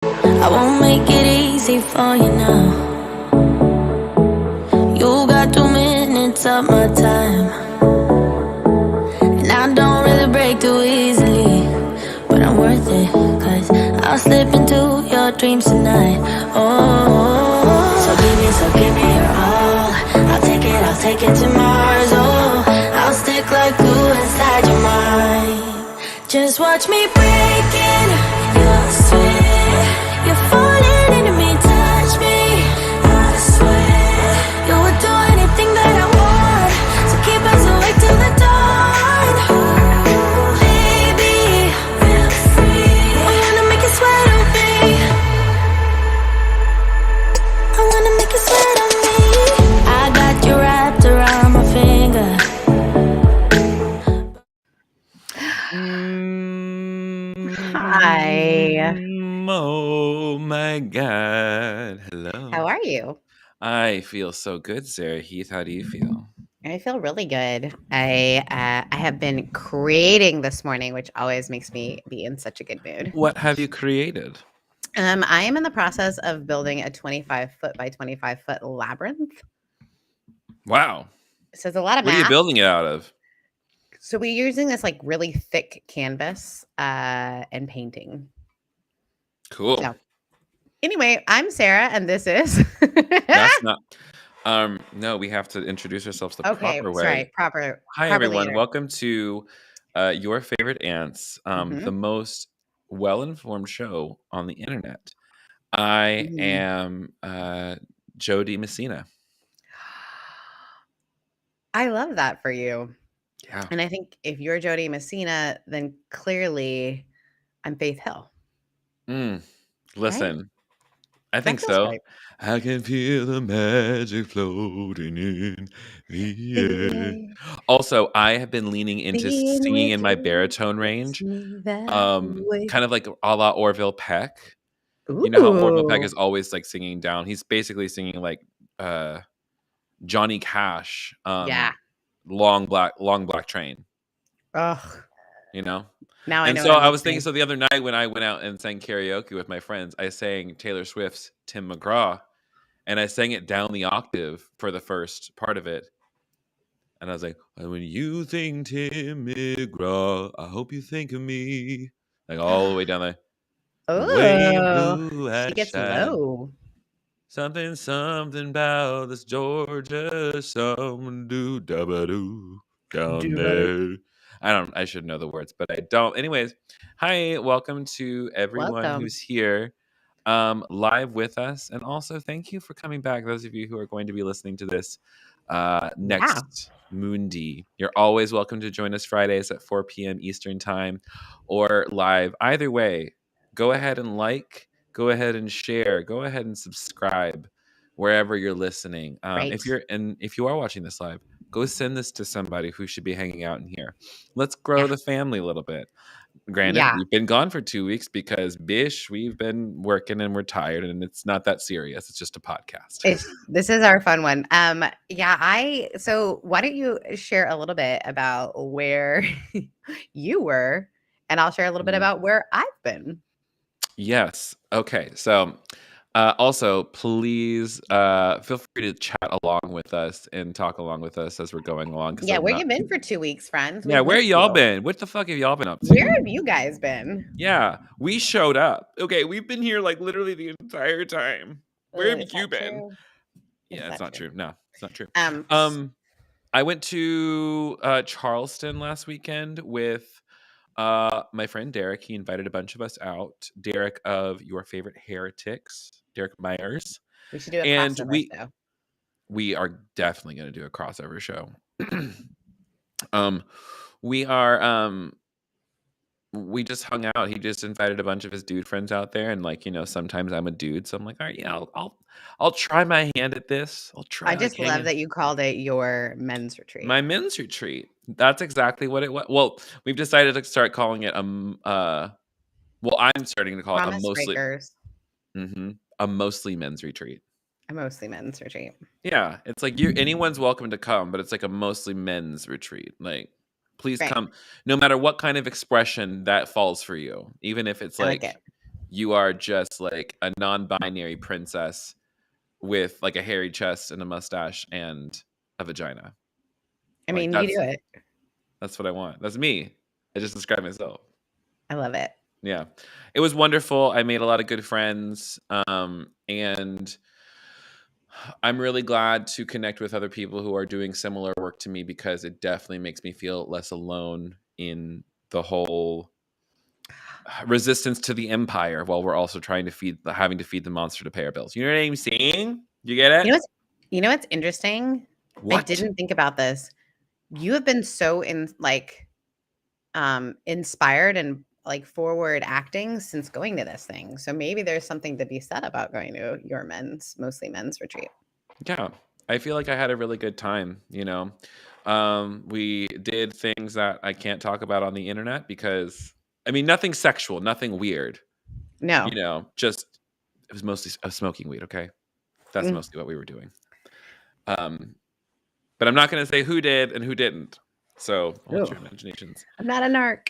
I won't make it easy for you now. You got 2 minutes of my time, and I don't really break too easily, but I'm worth it, cause I'll slip into your dreams tonight. Oh, so give me your all. I'll take it to Mars. Oh, I'll stick like glue inside your mind. Just watch me breaking your sweat. You're falling into me, touch me. I swear you would do anything that I want, so keep us awake till the dawn. Baby, feel free. I wanna make you sweat on me. I wanna make you sweat on me. I got you wrapped around my finger. Hi. Oh my God. Hello. How are you? I feel so good, Sarah Heath. How do you feel? I feel really good. I have been creating this morning, which always makes me be in such a good mood. What have you created? I am in the process of building a 25-foot by 25-foot labyrinth. Wow. So it's a lot of What are you math. building it out of? So we're using this like really thick canvas and painting. Cool. So anyway, I'm Sarah, and this is. That's not. No, we have to introduce ourselves the Okay, proper way. sorry, proper. Hi, properly everyone. inter- Welcome to Your Favorite Ants, Mhm. the most well-informed show on the internet. I Mhm. am Jody Messina. I love that for you. Yeah. And I think if you're Jody Messina, then clearly I'm Faith Hill. Listen, I think feels so. right. I can feel the magic floating in the air. Also, I have been leaning into Being singing with in my you baritone makes range, me that way. kind of like a la Orville Peck. You know how Orville Peck is always like singing down. He's basically singing like Johnny Cash, Yeah. long black train. Ugh. You know. Now I And know so what I'm I was thinking. listening. So the other night when I went out and sang karaoke with my friends, I sang Taylor Swift's "Tim McGraw," and I sang it down the octave for the first part of it. And I was like, "When you think Tim McGraw, I hope you think of me." Like all the way down the way Oh, blue she eyes gets shine. low. Something about this Georgia, some do da ba doo down there. I should know the words, but I don't. Anyways, hi, welcome to everyone Welcome. who's here live with us. And also thank you for coming back. Those of you who are going to be listening to this next Moondy. You're always welcome to join us Fridays at 4 p.m. Eastern time or live. Either way, go ahead and go ahead and share, go ahead and subscribe wherever you're listening. Right. If you are watching this live, go send this to somebody who should be hanging out in here. Let's grow the family a little bit. Granted, Yeah. we've been gone for 2 weeks because we've been working and we're tired, and it's not that serious. It's just a podcast. This is our fun one. So why don't you share a little bit about where you were, and I'll share a little bit about where I've been. Yes. Okay. So also, please feel free to chat along with us and talk along with us as we're going along. Yeah, where you been for 2 weeks, friends? Yeah, We've where missed y'all you. been? What the fuck have y'all been up to? Where have you guys been? Yeah, we showed up. Okay, we've been here like literally the entire time. Where have you been? True? Yeah, it's not true. No, it's not true. I went to Charleston last weekend with my friend Derek. He invited a bunch of us out. Derek of Your Favorite Heretics, Derek Myers. We should do a crossover show. We are definitely going to do a crossover show. We are we just hung out. He just invited a bunch of his dude friends out there, and like, you know, sometimes I'm a dude, so I'm like, all right, yeah, I'll try my hand at this. I'll try. I just love that you called it your men's retreat. My men's retreat. That's exactly what it was. Well, we've decided to start calling it I'm starting to call it a mostly men's retreat. A mostly men's retreat. Yeah, it's like anyone's welcome to come, but it's like a mostly men's retreat. Like, please come, no matter what kind of expression that falls for you. Even if it's like you are just like a non-binary princess with like a hairy chest and a mustache and a vagina. I Like mean, you do it. that's what I want. That's me. I just described myself. I love it. Yeah. It was wonderful. I made a lot of good friends. And I'm really glad to connect with other people who are doing similar work to me because it definitely makes me feel less alone in the whole resistance to the empire while we're also trying to having to feed the monster to pay our bills. You know what I'm saying? You get it? You know what's interesting? I What? didn't think about this. You have been so inspired and like forward acting since going to this thing. So maybe there's something to be said about going to your mostly men's retreat. Yeah. I feel like I had a really good time, you know. We did things that I can't talk about on the internet because I mean nothing sexual, nothing weird. No. You know, just it was mostly smoking weed, okay? That's Mm. mostly what we were doing. But I'm not going to say who did and who didn't. So I'll let Ooh. your imaginations. I'm not a narc.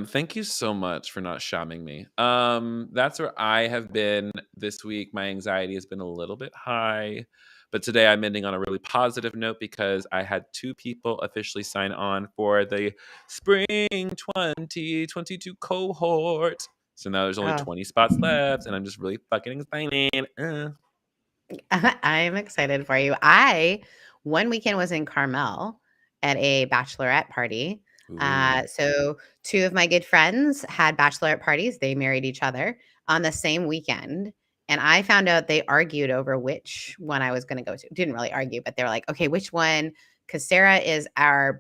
Thank you so much for not shamming me. That's where I have been this week. My anxiety has been a little bit high, but today I'm ending on a really positive note because I had 2 people officially sign on for the spring 2022 cohort. So now there's only Oh. 20 spots left, and I'm just really fucking excited. I'm excited for you. One weekend was in Carmel at a bachelorette party. Ooh. So 2 of my good friends had bachelorette parties. They married each other on the same weekend. And I found out they argued over which one I was going to go to. Didn't really argue, but they were like, okay, which one? Because Sarah is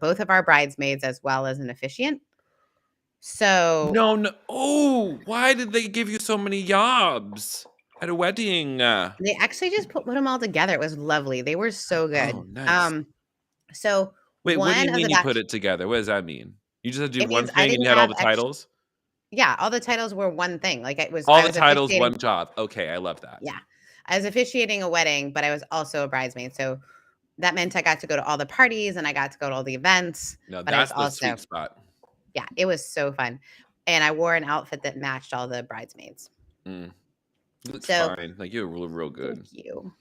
both of our bridesmaids as well as an officiant. So No. Oh, why did they give you so many jobs at a wedding? they actually just put them all together. It was lovely. They were so Oh, good. nice. So Wait, what do one you of mean the you put it together? What does that mean? You just had to do it one means I thing and didn't you had all have the titles? yeah, all the titles were one thing. Like All I the was titles, officiating. one job. Okay, I love that. Yeah. I was officiating a wedding, but I was also a bridesmaid. So that meant I got to go to all the parties and I got to go to all the events, No, but I was that's the also, sweet spot. yeah, it was so fun. And I wore an outfit that matched all the bridesmaids. Mm. You look So fine. Like you were real good. thank you.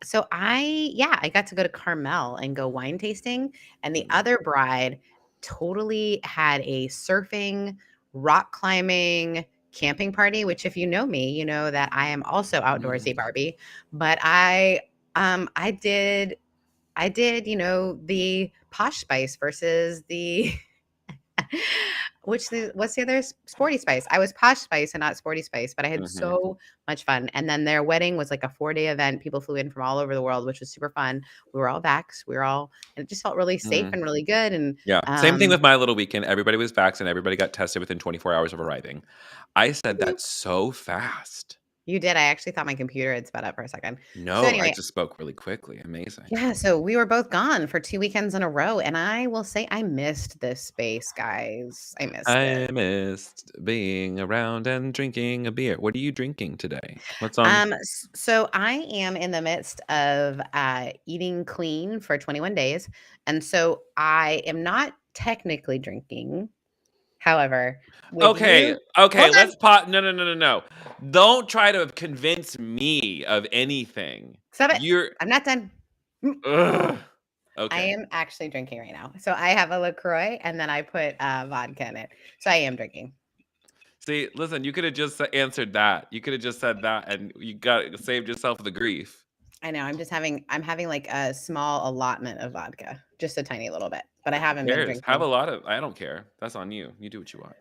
So I got to go to Carmel and go wine tasting, and the Mm. other bride totally had a surfing, rock climbing, camping party, which if you know me, you know that I am also outdoorsy Barbie, but I did, the posh spice versus the what's the other sporty spice? I was posh spice and not sporty spice, but I had Mhm. so much fun. And then their wedding was like a 4-day event. People flew in from all over the world, which was super fun. We were all vaxxed. And it just felt really safe Mm. and really good. And Yeah. Same thing with my little weekend. Everybody was vaxxed and everybody got tested within 24 hours of arriving. I said that so fast. you did. I actually thought my computer had sped up for a second. So No, I anyway, just spoke really quickly. Amazing. yeah, so we were both gone for 2 weekends in a row. And I will say I missed this space, guys. I missed it. I missed being around and drinking a beer. What are you drinking today? What's on? So I am in the midst of eating clean for 21 days. And so I am not technically drinking. However, with Okay, you, okay, hold on, let's pause. No. Don't try to convince me of anything. stop it. You're I'm not done. Mm, ugh. I Okay. am actually drinking right now. So I have a LaCroix and then I put vodka in it. So I am drinking. See, listen, you could have just answered that. You could have just said that and you got saved yourself the grief. I know I'm having like a small allotment of vodka, just a tiny little bit, but I haven't Who been cares? Have a drinking. lot of I don't care. That's on you. You do what you want.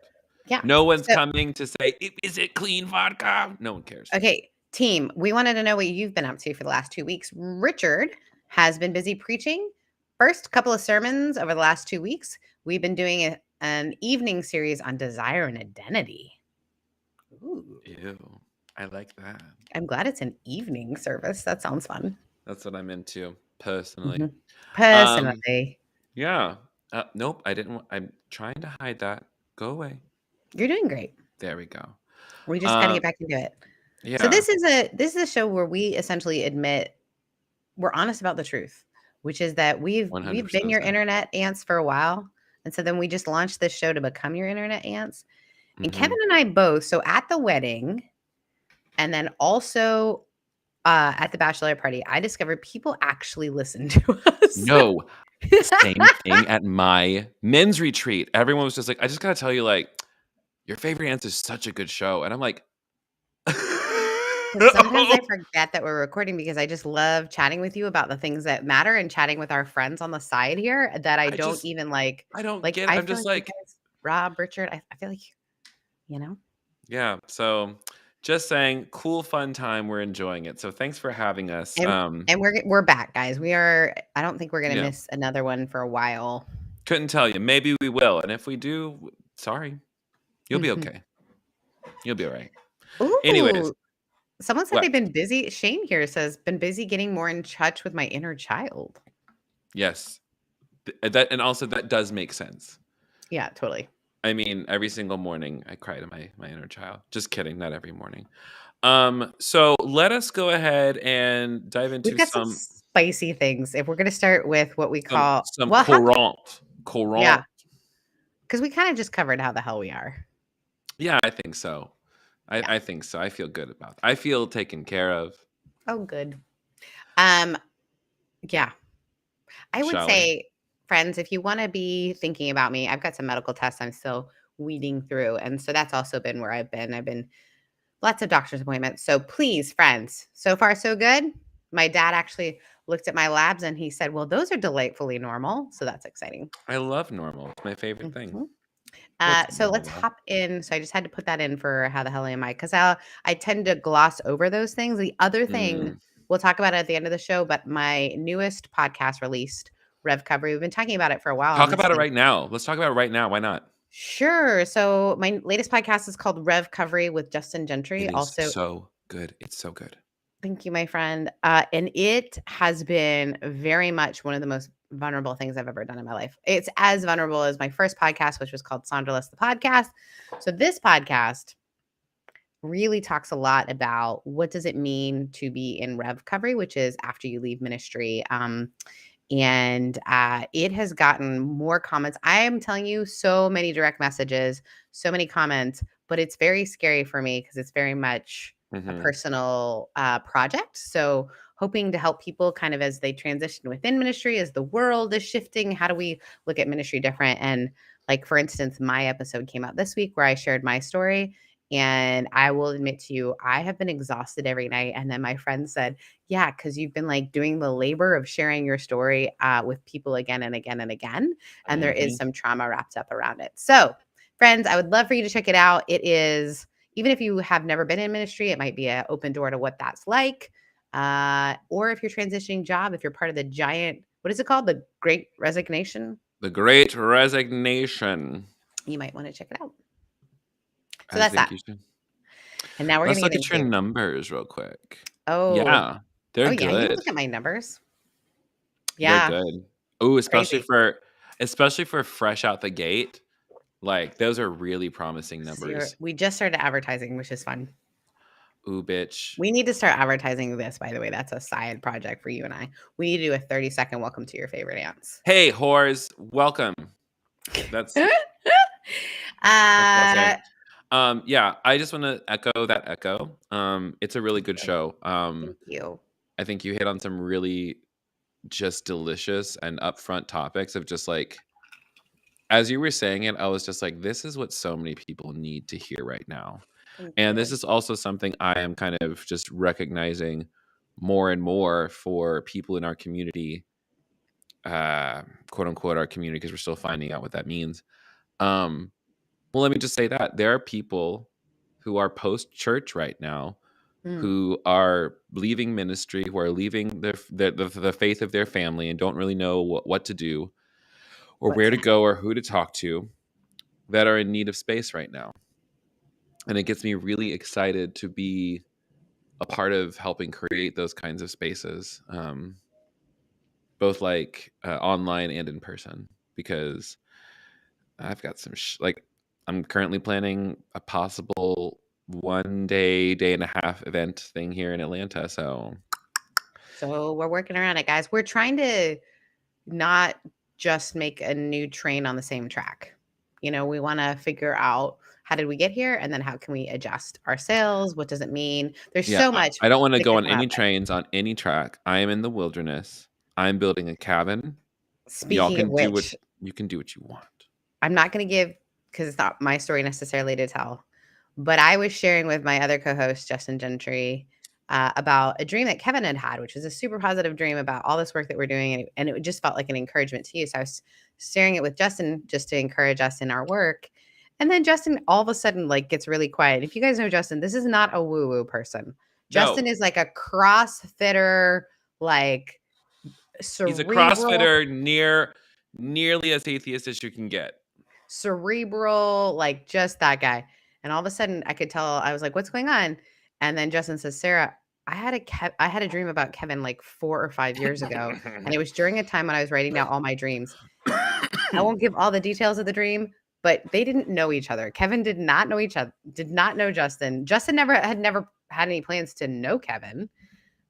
Yeah. No one's So coming to say, Is it clean vodka?" No one cares. okay, team, we wanted to know what you've been up to for the last 2 weeks. Richard has been busy preaching. First couple of sermons over the last 2 weeks. We've been doing an evening series on desire and identity. Ooh, Ew. I like that. I'm glad it's an evening service. That sounds fun. That's what I'm into personally. Mhm. Um, Personally, yeah. Nope, I didn't I'm trying to hide that. Go away. you're doing great. There we go. We just got to Um, get back into it. So yeah, this is a show where we essentially admit we're honest about the truth, which is that we've been 100% your the same. internet ants for a while, and so then we just launched this show to become your internet ants. And Kevin and I both, so at the wedding and then also at the bachelorette party, I discovered people actually listen to us. No, same thing at my men's retreat. Everyone was just like, I just gotta tell you, like, your favorite answer is such a good show. And I'm like, Sometimes I forget that we're recording because I just love chatting with you about the things that matter and chatting with our friends on the side here that I don't even like. I don't Like, get it. I I'm feel just like you like, guys, Rob, Richard, I feel like, yeah. So just saying, cool, fun time. We're enjoying it. So thanks for having us. And we're back, guys. I don't think we're gonna Yeah. miss another one for a while. Couldn't tell you. Maybe we will. And if we do, sorry, you'll be okay. You'll be all right. Anyways, Ooh, someone said what? they've been busy. Shane here says, been busy getting more in touch with my inner child. Yes. That, and also that does make sense. Yeah, totally. I mean, every single morning I cry to my inner child. Just kidding, not every morning. So let us go ahead and dive We've into got some some spicy things. If we're gonna start with what we call, some well, how, courant. yeah, because we kind of just covered how the hell we are. Yeah, I think so. I think so. I feel good about it. I feel taken care of. Oh, good. Yeah, I would Shall we? say, friends, if you want to be thinking about me, I've got some medical tests I'm still weeding through, and so that's also been where I've been. I've been lots of doctor's appointments. So please, friends, so far so good. My dad actually looked at my labs and he said, "Well, those are delightfully normal." So that's exciting. I love normal. It's my favorite thing. Mhm. What's So let's hop in. So I just had to put that in for how the hell am I? Because I tend to gloss over those things. The other thing we'll talk about at the end of the show, but my newest podcast released, Rev Covery. We've been talking about it for a while. Talk about it right now. Let's talk about it right now. Why not? Sure. So my latest podcast is called Rev Covery with Justin Gentry. It is Also, so good. It's so good. thank you, my friend. And it has been very much one of the most vulnerable things I've ever done in my life. It's as vulnerable as my first podcast, which was called Sonderless the Podcast. So this podcast really talks a lot about what does it mean to be in Rev Recovery, which is after you leave ministry. And it has gotten more comments. I am telling you, so many direct messages, so many comments, but it's very scary for me because it's very much a personal project. So hoping to help people kind of as they transition within ministry, as the world is shifting, how do we look at ministry different? And like, for instance, my episode came out this week where I shared my story. And I will admit to you, I have been exhausted every night. And then my friend said, yeah, because you've been like doing the labor of sharing your story with people again and again and again. And there is some trauma wrapped up around it. So, friends, I would love for you to check it out. It is, even if you have never been in ministry, it might be an open door to what that's like. Or if you're transitioning job, if you're part of the giant, what is it called? The Great Resignation? The Great Resignation. You might want to check it out. So I that's think that. you should. And now we're Let's going to look get at your into numbers real quick. Oh, Yeah, they're yeah, you good. can look at my numbers. Yeah, They're good. Oh, especially crazy. for fresh out the gate. Like those are really promising numbers. We just started advertising, which is fun. Ooh, bitch. We need to start advertising this, by the way. That's a side project for you and I. We need to do a 30-second welcome to your favorite ants. Hey, whores, welcome. That's uh, yeah, I just want to echo that echo. It's a really good show. Thank you. I think you hit on some really just delicious and upfront topics of just like, as you were saying it, I was just like, this is what so many people need to hear right now. And this is also something I am kind of just recognizing more and more for people in our community, quote unquote, our community, because we're still finding out what that means. Well, let me just say that there are people who are post church right now who are leaving ministry, who are leaving the faith of their family and don't really know what to do or where to go or who to talk to, that are in need of space right now. And it gets me really excited to be a part of helping create those kinds of spaces, both like online and in person, because I've got some like I'm currently planning a possible 1 day, day and a half event thing here in Atlanta. So we're working around it, guys. We're trying to not just make a new train on the same track. You know, we want to figure out how did we get here? And then how can we adjust our sails? What does it mean? There's Yeah, so much I don't want to that go could on come any out. trains on any track. I am in the wilderness. I'm building a cabin. Y'all Speaking of can do what which, you want. I'm not going to give, because it's not my story necessarily to tell, but I was sharing with my other co-host, Justin Gentry, about a dream that Kevin had, which was a super positive dream about all this work that we're doing. And it just felt like an encouragement to you. So I was sharing it with Justin just to encourage us in our work. And then Justin all of a sudden like gets really quiet. If you guys know Justin, this is not a woo-woo person. Justin No, is like a CrossFitter, like he's a cerebral, CrossFitter nearly as atheist as you can get. like just that guy. And all of a sudden I could tell, I was like, what's going on? And then Justin says, Sarah, I had a dream about Kevin like 4 or 5 years ago. And it was during a time when I was writing down all my dreams. I won't give all the details of the dream, but they didn't know each other. Kevin did not know each other, did not know Justin. Justin never had any plans to know Kevin.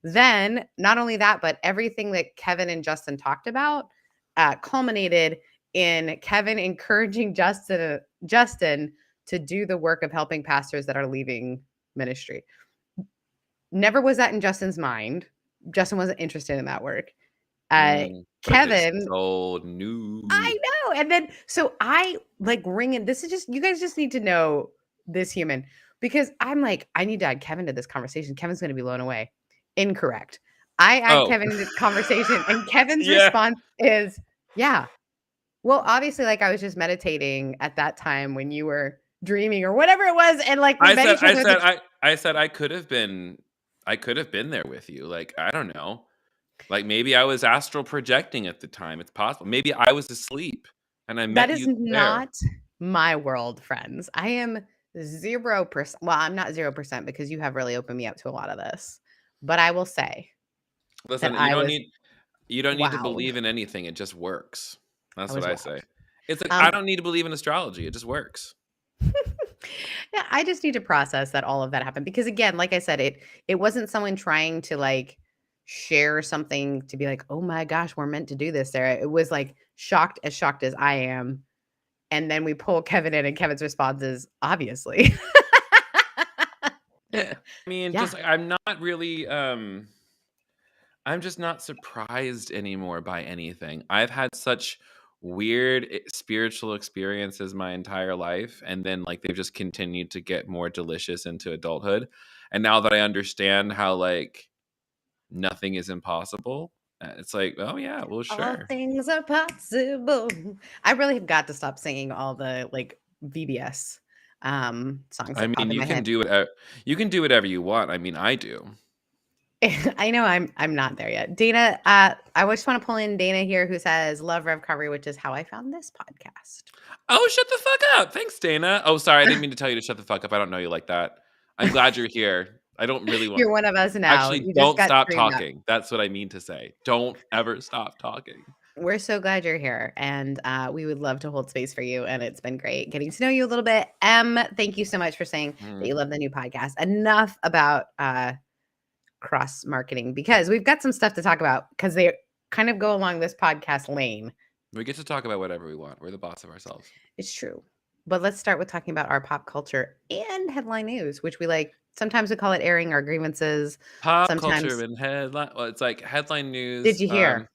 Then, not only that, but everything that Kevin and Justin talked about culminated in Kevin encouraging Justin to do the work of helping pastors that are leaving ministry. Never was that in Justin's mind. Justin wasn't interested in that work. But Kevin, it's so new. I know. And then, so I like ring in. This is just, you guys just need to know this human, because I'm like, I need to add Kevin to this conversation. Kevin's going to be blown away. Incorrect. I add Kevin to this conversation, and Kevin's response is, yeah. Well, obviously, like I was just meditating at that time when you were dreaming or whatever it was. And like, I said I could have been there with you. Like, I don't know. Like maybe I was astral projecting at the time. It's possible. Maybe I was asleep and I met that is you there. not my world, friends. I am 0%. Well, I'm not 0% because you have really opened me up to a lot of this. But I will say, listen, that you don't need to wowed. believe in anything. It just works. That's what I say. It's like, Um, I don't need to believe in astrology. It just works. Yeah, I just need to process that all of that happened, because again, like I said, it wasn't someone trying to like share something to be like, oh my gosh, we're meant to do this, Sarah. It was like shocked as I am. And then we pull Kevin in, and Kevin's response is obviously. I mean, Yeah. just I'm not really I'm just not surprised anymore by anything. I've had such weird spiritual experiences my entire life, and then like they've just continued to get more delicious into adulthood. And now that I understand how like nothing is impossible, it's like, oh yeah, well, All sure. things are possible. I really have got to stop singing all the like VBS songs that I pop mean, in my head. you can do whatever you want. I mean, I do. I know I'm not there yet. Dana, I just want to pull in Dana here, who says love Rev Recovery, which is how I found this podcast. Oh, shut the fuck up. Thanks, Dana. Oh, sorry. I didn't mean to tell you to shut the fuck up. I don't know you like that. I'm glad you're here. I don't really want. You're one of us now. Actually, You just don't got stop streamed up. talking. That's what I mean to say. Don't ever stop talking. We're so glad you're here, and we would love to hold space for you. And it's been great getting to know you a little bit. Thank you so much for saying that you love the new podcast. Enough about cross marketing, because we've got some stuff to talk about, because they kind of go along this podcast lane. We get to talk about whatever we want. We're the boss of ourselves. It's true. But let's start with talking about our pop culture and headline news, which we like. Sometimes we call it airing our grievances. Pop culture and headline. Well, it's like headline news. Did you hear?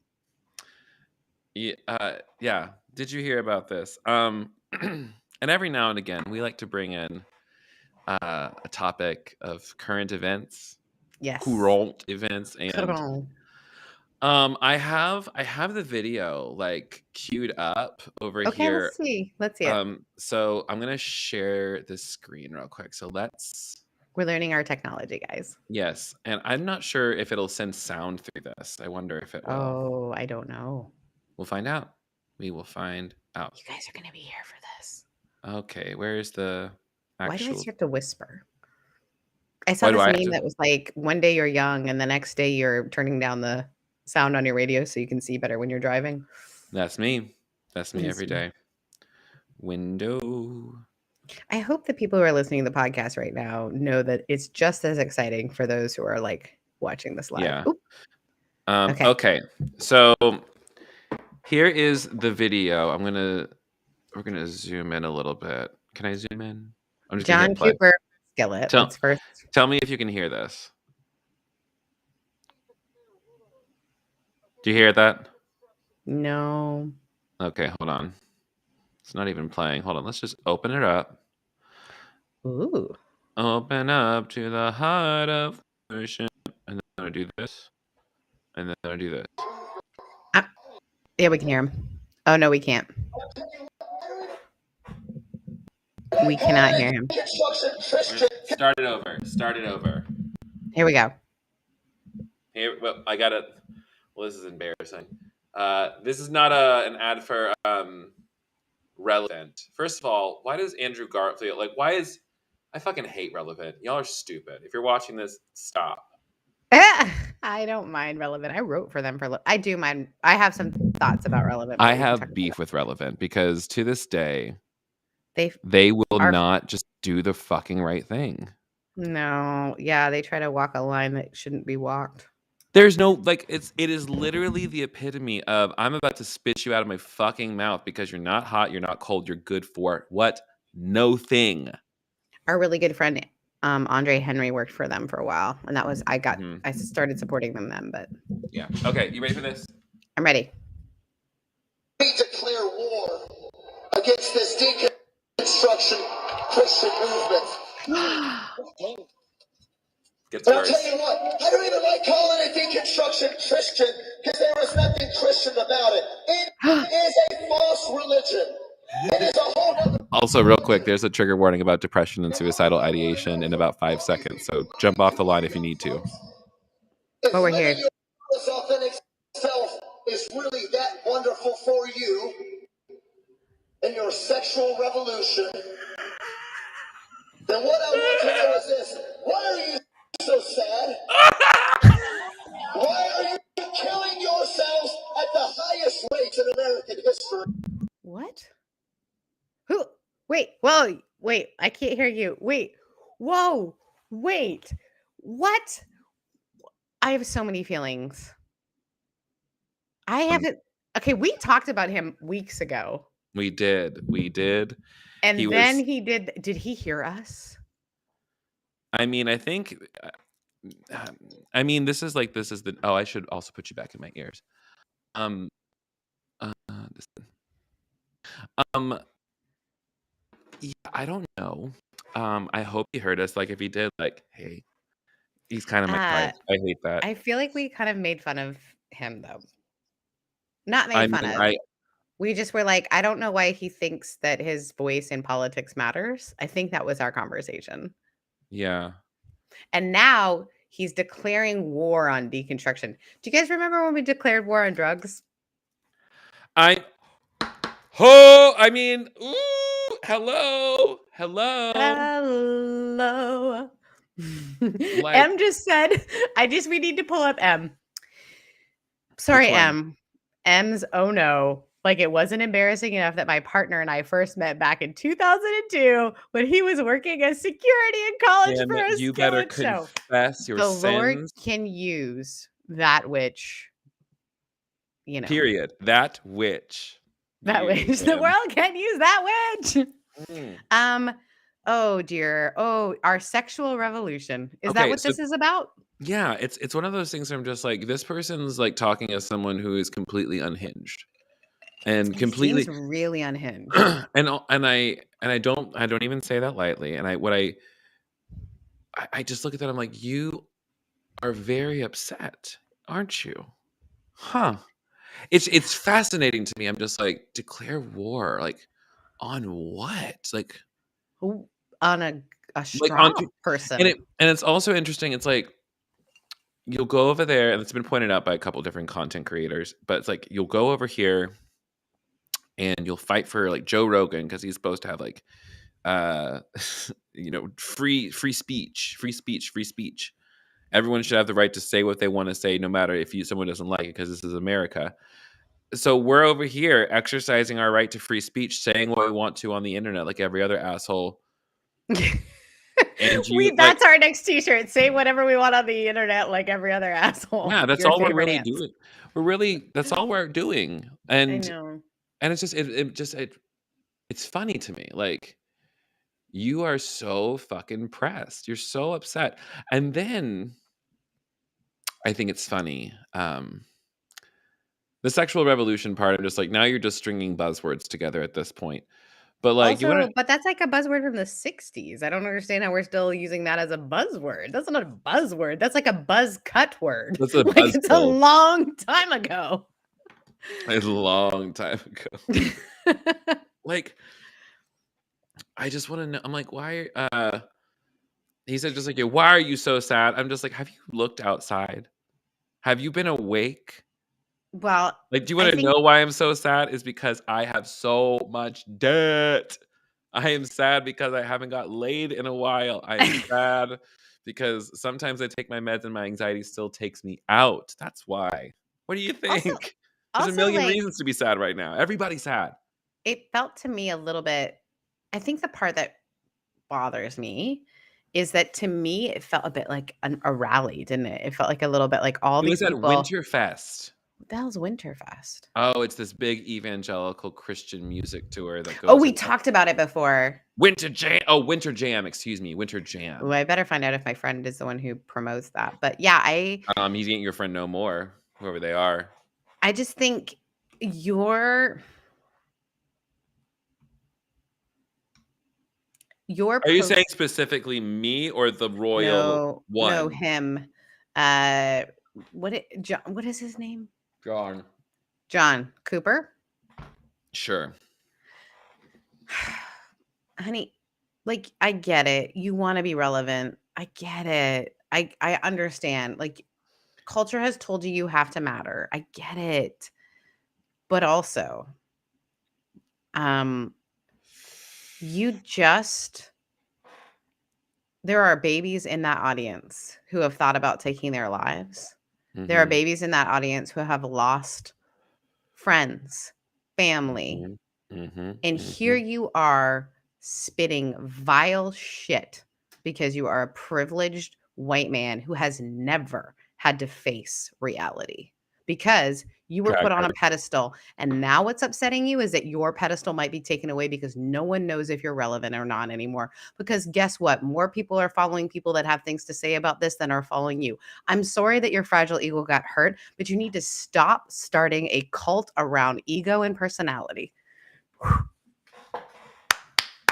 Yeah. Did you hear about this? And every now and again, we like to bring in a topic of current events. Yes. Current events. And I have the video like queued up over here. Let's see it. So I'm gonna share this screen real quick. So we're learning our technology, guys. Yes, and I'm not sure if it'll send sound through this. I wonder if it will. Oh, I don't know. We'll find out. We will find out. You guys are gonna be here for this. Okay, where's the actual... Why do I have to whisper? I saw this meme that was like, one day you're young and the next day you're turning down the sound on your radio so you can see better when you're driving. That's me. That's me every day. Window. I hope the people who are listening to the podcast right now know that it's just as exciting for those who are like watching this live. Yeah. Okay. So here is the video. We're gonna zoom in a little bit. Can I zoom in? I'm just gonna John hit play. Cooper skillet. Let's first. Tell me if you can hear this. Do you hear that? No. Okay, hold on. It's not even playing. Hold on. Let's just open it up. Ooh. Open up to the heart of ocean. And then I do this. And then I do this. Yeah, we can hear him. Oh, no, we can't. We cannot hear him. Start it over. Start it over. Here we go. Here, well, I got it. Well, this is embarrassing. This is not an ad for Relevant. First of all, why does Andrew Garfield why is I fucking hate Relevant. Y'all are stupid. If you're watching this, stop. I don't mind Relevant. I wrote for them for. I do mind. I have some thoughts about Relevant. I have beef with Relevant because to this day, they will not just do the fucking right thing. No, yeah, they try to walk a line that shouldn't be walked. There's no it is literally the epitome of I'm about to spit you out of my fucking mouth because you're not hot, you're not cold, you're good for what? No thing. Our really good friend Andre Henry worked for them for a while, and that was I started supporting them then, but yeah. Okay, you ready for this? I'm ready. We declare war against this deconstruction Christian movement. Gets but worse. I'll tell you what, I don't even like calling it deconstruction Christian because there was nothing Christian about it. It is a false religion. It is a whole other. Also, real quick, there's a trigger warning about depression and suicidal ideation in about 5 seconds, so jump off the line if you need to. Oh, we're here. This authentic self is really that wonderful for you in your sexual revolution. Then what I want to know is this: why are you so sad? Why are you killing yourselves at the highest rate in American history? What? Who? Wait. Whoa. Wait. I can't hear you. Wait. Whoa. Wait. What? I have so many feelings. I haven't. Okay, we talked about him weeks ago. We did. And he did. Did he hear us? I mean, I think. I mean, this is the. Oh, I should also put you back in my ears. Yeah, I don't know. I hope he heard us. Like, if he did, hey, he's kind of my type. I hate that. I feel like we kind of made fun of him, though. Not made fun of. We just were like, I don't know why he thinks that his voice in politics matters. I think that was our conversation. Yeah. And now he's declaring war on deconstruction. Do you guys remember when we declared war on drugs? Hello. M just said, we need to pull up M. Sorry, M. M's, oh no. Like, it wasn't embarrassing enough that my partner and I first met back in 2002 when he was working as security in college for a you better confess your sins. The Lord can use that which, Period. That which. The world can use that witch. Oh dear. Oh, our sexual revolution. Is that what this is about? Yeah, it's one of those things where I'm just like, this person's like talking as someone who is completely unhinged. And completely seems really unhinged. and I don't even say that lightly. And I just look at that, I'm like, you are very upset, aren't you? Huh. It's fascinating to me. I'm just like, declare war, like on what? Like on a strong person. And it's also interesting. It's like you'll go over there, and it's been pointed out by a couple different content creators, but it's like you'll go over here and you'll fight for like Joe Rogan because he's supposed to have like free speech. Everyone should have the right to say what they want to say, no matter if someone doesn't like it, because this is America. So we're over here exercising our right to free speech, saying what we want to on the internet, like every other asshole. And that's our next T-shirt. Say whatever we want on the internet, like every other asshole. Yeah, that's all we're really doing. That's all we're doing. And I know. And it's just it's funny to me. Like, you are so fucking pressed. You're so upset. And then I think it's funny. The sexual revolution part, I'm just like, now you're just stringing buzzwords together at this point. But like, you want Also, but that's like a buzzword from the 60s. I don't understand how we're still using that as a buzzword. That's not a buzzword. That's like a buzz cut word. That's a Like it's a buzzkill. long time ago. A long time ago. Like, I just want to know. I'm like, why? He said, just like, why are you so sad? I'm just like, have you looked outside? Have you been awake? Well, Like, do you I want to think know why I'm so sad? Is because I have so much debt. I am sad because I haven't got laid in a while. I am sad because sometimes I take my meds and my anxiety still takes me out. That's why. What do you also think? There's a million like reasons to be sad right now. Everybody's sad. it felt to me a little bit. I think the part that bothers me is that to me it felt a bit like a rally, didn't it? It felt like a little bit like all It was these at people. Winterfest. What the hell's Winterfest? Oh, it's this big evangelical Christian music tour that Oh, goes we around. talked about it before. Winter Jam. Oh, Winter Jam. Excuse me, Winter Jam. Ooh, I better find out if my friend is the one who promotes that. But yeah, He's ain't your friend no more, whoever they are. I just think your Are you saying specifically me or the royal one? No, him. What is his name? John Cooper. Sure. Honey, like I get it. You want to be relevant. I get it. I understand. Like culture has told you have to matter. I get it. But also, there are babies in that audience who have thought about taking their lives. Mm-hmm. There are babies in that audience who have lost friends, family. Mm-hmm. And here you are spitting vile shit because you are a privileged white man who has never had to face reality because you were put on a pedestal. And now what's upsetting you is that your pedestal might be taken away because no one knows if you're relevant or not anymore. Because guess what? More people are following people that have things to say about this than are following you. I'm sorry that your fragile ego got hurt, but you need to stop starting a cult around ego and personality.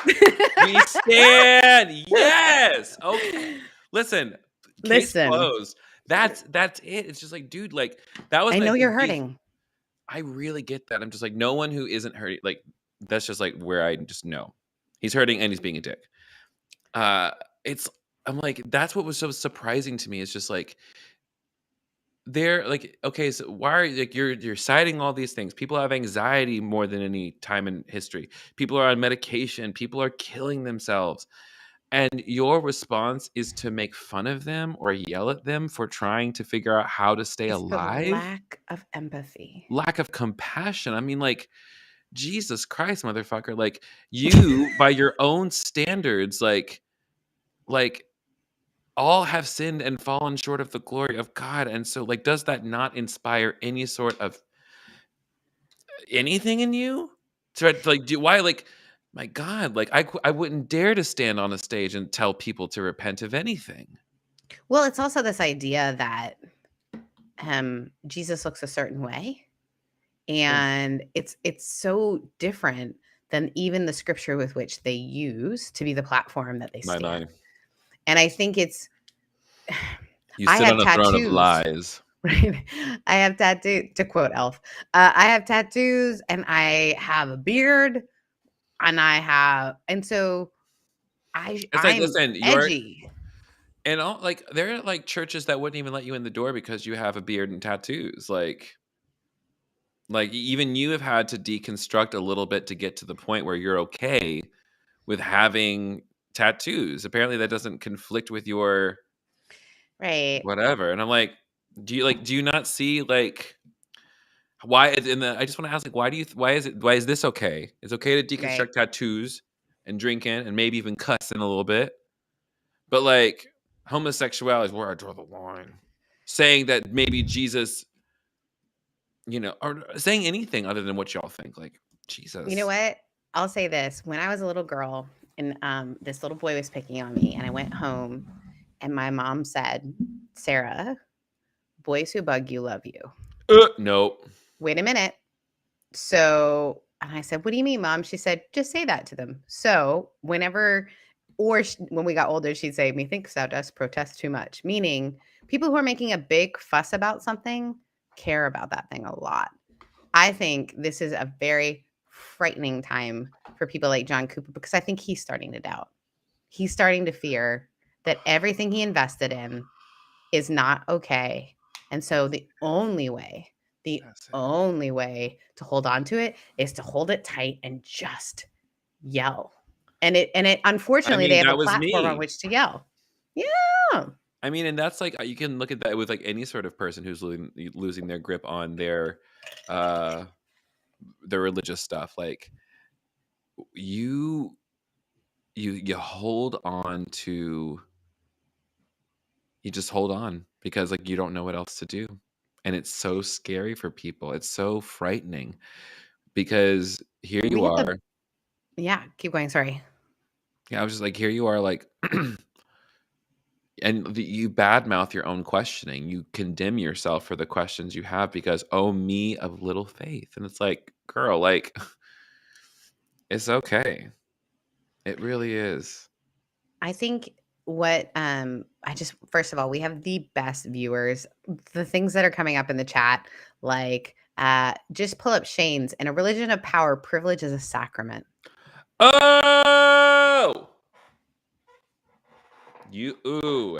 We stand. Yes. Okay. Listen. Case closed. That's it. It's just like, dude, like that was. I know you're hurting. I really get that. I'm just like, no one who isn't hurting. Like that's just like where I just know he's hurting and he's being a dick. I'm like, that's what was so surprising to me. It's just like they're like, okay, so why are like you're citing all these things? People have anxiety more than any time in history. People are on medication. People are killing themselves. And your response is to make fun of them or yell at them for trying to figure out how to stay alive. The lack of empathy. Lack of compassion. I mean, like, Jesus Christ, motherfucker. Like, you, by your own standards, like all have sinned and fallen short of the glory of God. And so, like, does that not inspire any sort of anything in you? So, like, why, like, my God, like I wouldn't dare to stand on a stage and tell people to repent of anything. Well, it's also this idea that Jesus looks a certain way, and it's so different than even the scripture with which they use to be the platform that they stand. And I think it's you sit on a throne of lies. Right. I have tattoos, to quote Elf. I have tattoos and I have a beard. And so I'm listen, edgy. And all like there are like churches that wouldn't even let you in the door because you have a beard and tattoos. Like even you have had to deconstruct a little bit to get to the point where you're okay with having tattoos. Apparently that doesn't conflict with your whatever. And I'm like, do you not see like why I just want to ask, like, why is this okay? It's okay to deconstruct tattoos and drinking and maybe even cussing a little bit. But like homosexuality is where I draw the line. Saying that maybe Jesus, or saying anything other than what y'all think, like Jesus. You know what? I'll say this. When I was a little girl, and this little boy was picking on me, and I went home, and my mom said, "Sarah, boys who bug you love you." Nope. Wait a minute. So, and I said, "What do you mean, Mom?" She said, "Just say that to them." So, whenever, when we got older, she'd say, "Methinks thou dost protest too much," meaning people who are making a big fuss about something care about that thing a lot. I think this is a very frightening time for people like John Cooper because I think he's starting to doubt. He's starting to fear that everything he invested in is not okay. And so the only way to hold on to it is to hold it tight and just yell. And it unfortunately they have a that was platform on me. which to yell. Yeah. I mean, and that's like you can look at that with like any sort of person who's losing their grip on their religious stuff. Like you hold on to, you just hold on because like you don't know what else to do, and it's so scary for people. It's so frightening because here you are. Yeah, keep going. Sorry. Yeah, I was just like, here you are, like. And you badmouth your own questioning. You condemn yourself for the questions you have because, oh, me of little faith. And it's like, girl, like, it's okay. It really is. I think what first of all, we have the best viewers. The things that are coming up in the chat, like just pull up Shane's. In a religion of power, privilege is a sacrament. Oh, ooh.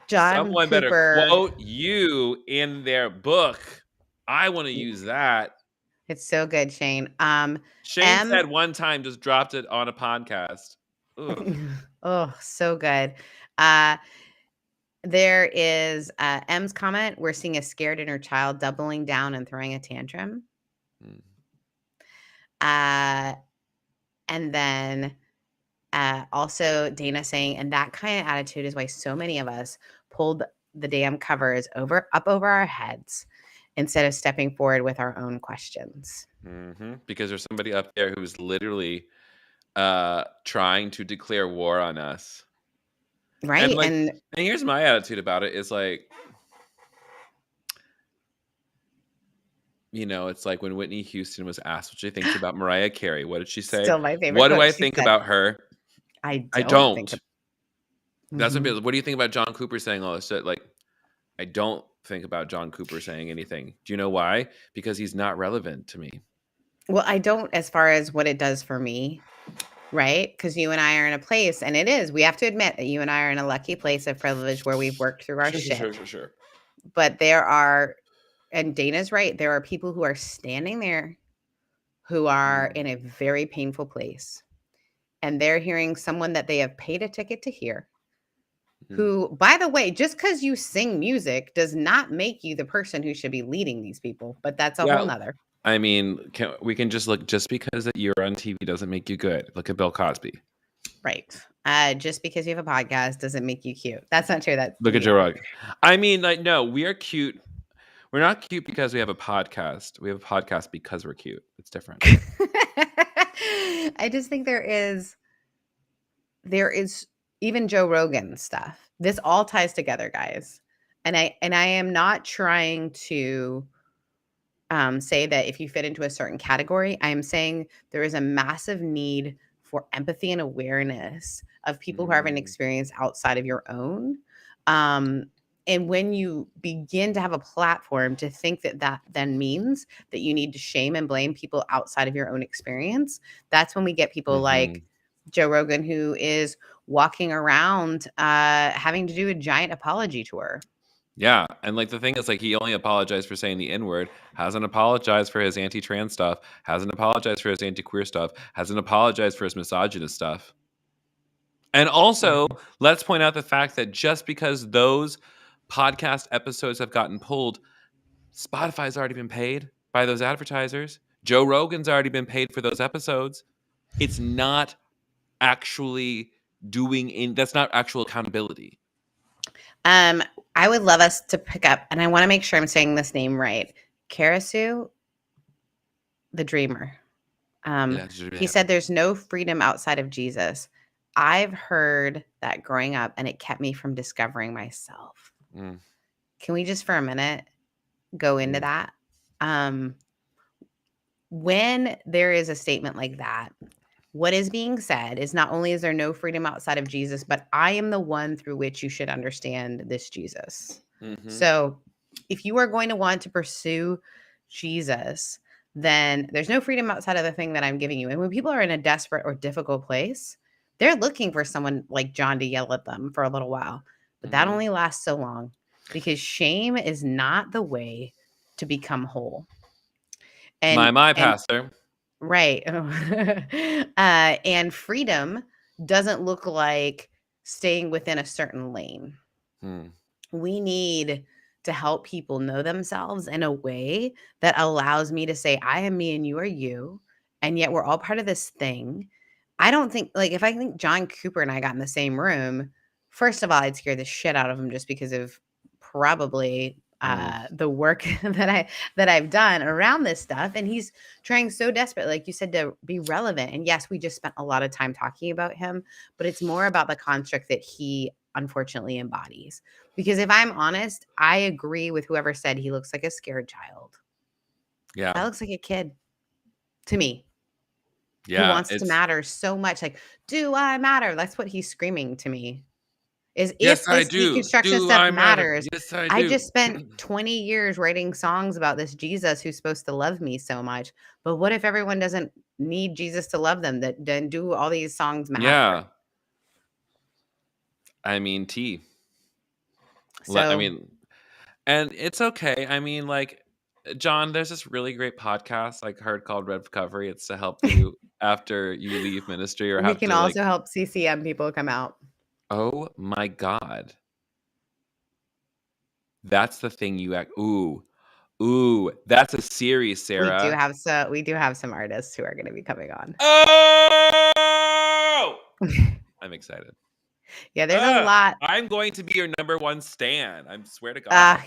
John Someone Cooper, better quote you in their book. I want to use that. It's so good, Shane. Shane said one time, just dropped it on a podcast. Oh, so good. There is M's comment. We're seeing a scared inner child doubling down and throwing a tantrum. And then also Dana saying, and that kind of attitude is why so many of us pulled the damn covers up over our heads instead of stepping forward with our own questions. Because there's somebody up there who's literally trying to declare war on us. Right. And here's my attitude about it is like, you know, it's like when Whitney Houston was asked what she thinks about Mariah Carey. What did she say? Still my favorite. What do I think about her? I don't. That's what do you think about John Cooper saying all this shit? Like, I don't think about John Cooper saying anything. Do you know why? Because he's not relevant to me. Well, I don't as far as what it does for me, right? Because you and I are in a place, and it is, we have to admit that you and I are in a lucky place of privilege where we've worked through our shit. Sure. But there are, and Dana's right, there are people who are standing there who are in a very painful place. And they're hearing someone that they have paid a ticket to hear. Who, by the way, just because you sing music does not make you the person who should be leading these people. But that's a whole nother. I mean, we can just look, just because that you're on TV doesn't make you good. Look at Bill Cosby. Right. Just because you have a podcast doesn't make you cute. That's not true. Look at Joe Rogan. I mean, like, no, we are cute. We're not cute because we have a podcast. We have a podcast because we're cute. It's different. I just think there is even Joe Rogan stuff. This all ties together, guys. And I am not trying to say that if you fit into a certain category. I am saying there is a massive need for empathy and awareness of people who have an experience outside of your own. And when you begin to have a platform to think that then means that you need to shame and blame people outside of your own experience, that's when we get people like Joe Rogan, who is walking around having to do a giant apology tour. Yeah. And like the thing is, like, he only apologized for saying the N-word, hasn't apologized for his anti-trans stuff, hasn't apologized for his anti-queer stuff, hasn't apologized for his misogynist stuff. And also, let's point out the fact that just because those podcast episodes have gotten pulled, Spotify's already been paid by those advertisers. Joe Rogan's already been paid for those episodes. It's not actually that's not actual accountability. I would love us to pick up, and I want to make sure I'm saying this name right. Karasu, the dreamer. He said there's no freedom outside of Jesus. I've heard that growing up, and it kept me from discovering myself. Mm. Can we just for a minute go into that? When there is a statement like that, what is being said is not only is there no freedom outside of Jesus, but I am the one through which you should understand this Jesus. Mm-hmm. So if you are going to want to pursue Jesus, then there's no freedom outside of the thing that I'm giving you. And when people are in a desperate or difficult place, they're looking for someone like John to yell at them for a little while. But that only lasts so long, because shame is not the way to become whole. And my pastor. Right. And freedom doesn't look like staying within a certain lane. We need to help people know themselves in a way that allows me to say, I am me and you are you. And yet we're all part of this thing. I don't think, like, if I think John Cooper and I got in the same room, first of all, I'd scare the shit out of him just because of probably the work that I've done around this stuff. And he's trying so desperate, like you said, to be relevant. And yes, we just spent a lot of time talking about him, but it's more about the construct that he unfortunately embodies. Because if I'm honest, I agree with whoever said he looks like a scared child. Yeah. That looks like a kid to me. Yeah. Who wants to matter so much. Like, do I matter? That's what he's screaming to me. Is yes, if this deconstruction stuff matters. Yes, I do. I just spent 20 years writing songs about this Jesus who's supposed to love me so much. But what if everyone doesn't need Jesus to love them? That then do all these songs matter? Yeah. I mean, So, I mean, and it's okay. I mean, like, John, there's this really great podcast I heard called Red Recovery. It's to help you after you leave ministry or we have can to also help CCM people come out. Oh my God. That's the thing you act. Ooh, that's a series, Sarah. We do have some artists who are going to be coming on. Oh! I'm excited. Yeah, there's a lot. I'm going to be your number one stan. I swear to God.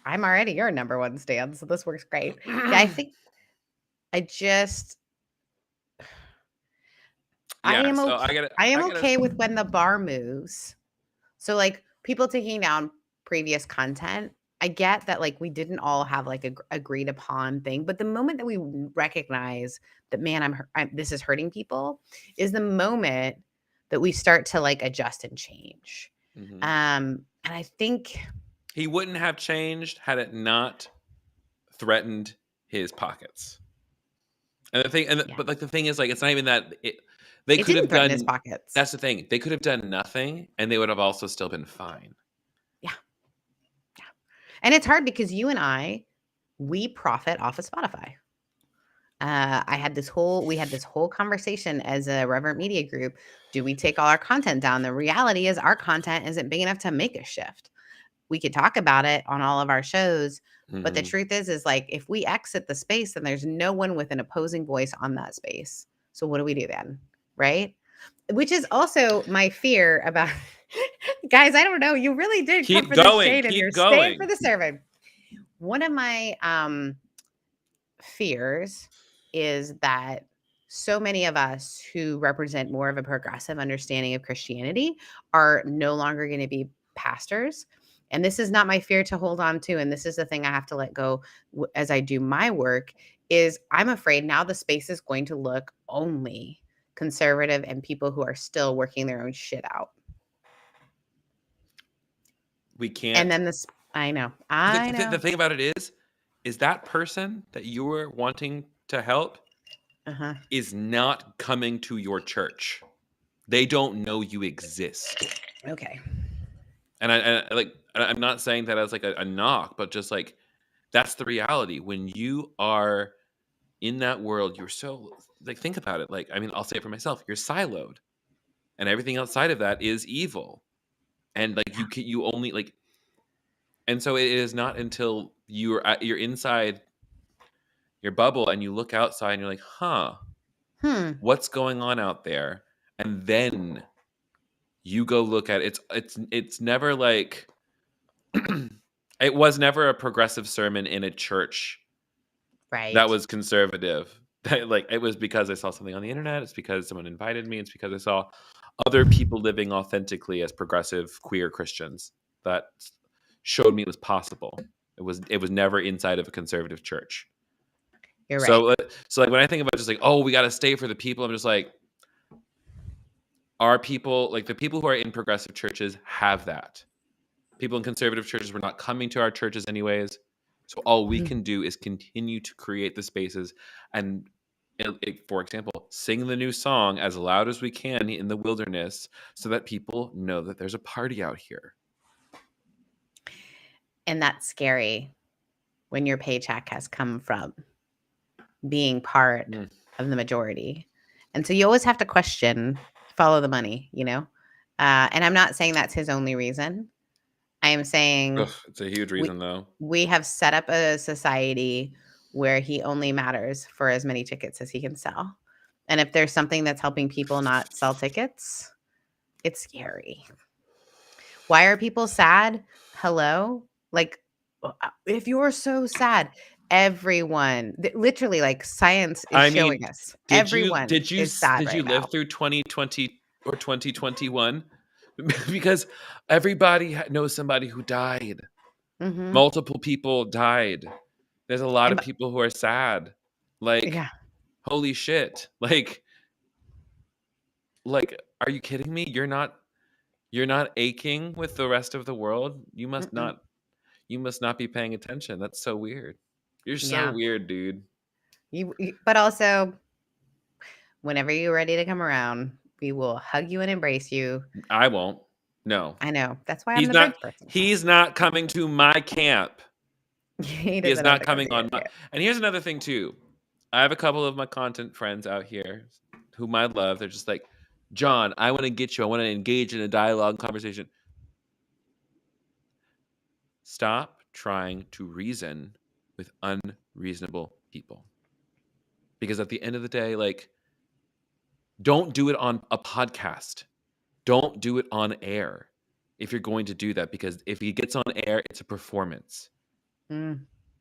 I'm already your number one stan, so this works great. Yeah, I think I am okay with when the bar moves. So, like, people taking down previous content, I get that, like, we didn't all have like a agreed upon thing, but the moment that we recognize that, man, this is hurting people, is the moment that we start to like adjust and change. And I think he wouldn't have changed had it not threatened his pockets. And the thing, but like the thing is, like, it's not even that they could have done his pockets. That's the thing. They could have done nothing, and they would have also still been fine. Yeah. And it's hard because you and we profit off of Spotify. We had this whole conversation as a Reverent Media Group. Do we take all our content down? The reality is our content isn't big enough to make a shift. We could talk about it on all of our shows, but the truth is like, if we exit the space, then there's no one with an opposing voice on that space. So what do we do then? Right? Which is also my fear about guys. I don't know. You really did keep come for going. the shade, and you're staying for the sermon. One of my fears is that so many of us who represent more of a progressive understanding of Christianity are no longer going to be pastors. And this is not my fear to hold on to. And this is the thing I have to let go as I do my work, is I'm afraid now the space is going to look only conservative and people who are still working their own shit out. We can't. And then I know. The thing about it is that person that you were wanting to help is not coming to your church. They don't know you exist. Okay. And I'm not saying that as like a knock, but just like, that's the reality. When you are in that world, you're so, like, think about it. Like, I mean, I'll say it for myself. You're siloed, and everything outside of that is evil. And like, you only like, and so it is not until you're inside your bubble and you look outside and you're like, what's going on out there? And then you go look at it. It's never like, it was never a progressive sermon in a church right that was conservative. Like, it was because I saw something on the internet. It's because someone invited me. It's because I saw other people living authentically as progressive queer Christians that showed me it was possible. It was never inside of a conservative church. You're right. So like when I think about just like, oh, we got to stay for the people, I'm just like, are people like the people who are in progressive churches have that? People in conservative churches were not coming to our churches anyways. So all we can do is continue to create the spaces and, for example, sing the new song as loud as we can in the wilderness so that people know that there's a party out here. And that's scary when your paycheck has come from being part of the majority. And so you always have to question, follow the money, you know? And I'm not saying that's his only reason. I am saying Ugh, it's a huge reason, though. We have set up a society where he only matters for as many tickets as he can sell. And if there's something that's helping people not sell tickets, it's scary. Why are people sad? Hello? Like, if you're so sad, everyone, literally, like science is showing us, everyone is sad did you right live now. through 2020 or 2021? Because everybody knows somebody who died. Mhm. Multiple people died. There's a lot of people who are sad. Like, Yeah. holy shit. Like, are you kidding me? You're not aching with the rest of the world. You must not be paying attention. That's so weird. You're so weird, dude. But also, whenever you're ready to come around, we will hug you and embrace you. I won't. No. I know. That's why I'm the bridge person. He's not coming to my camp. He is not coming on my. And here's another thing too. I have a couple of my content friends out here whom I love. They're just like, John, I want to get you. I want to engage in a dialogue conversation. Stop trying to reason with unreasonable people. Because at the end of the day, like, don't do it on a podcast. Don't do it on air if you're going to do that. Because if he gets on air, it's a performance.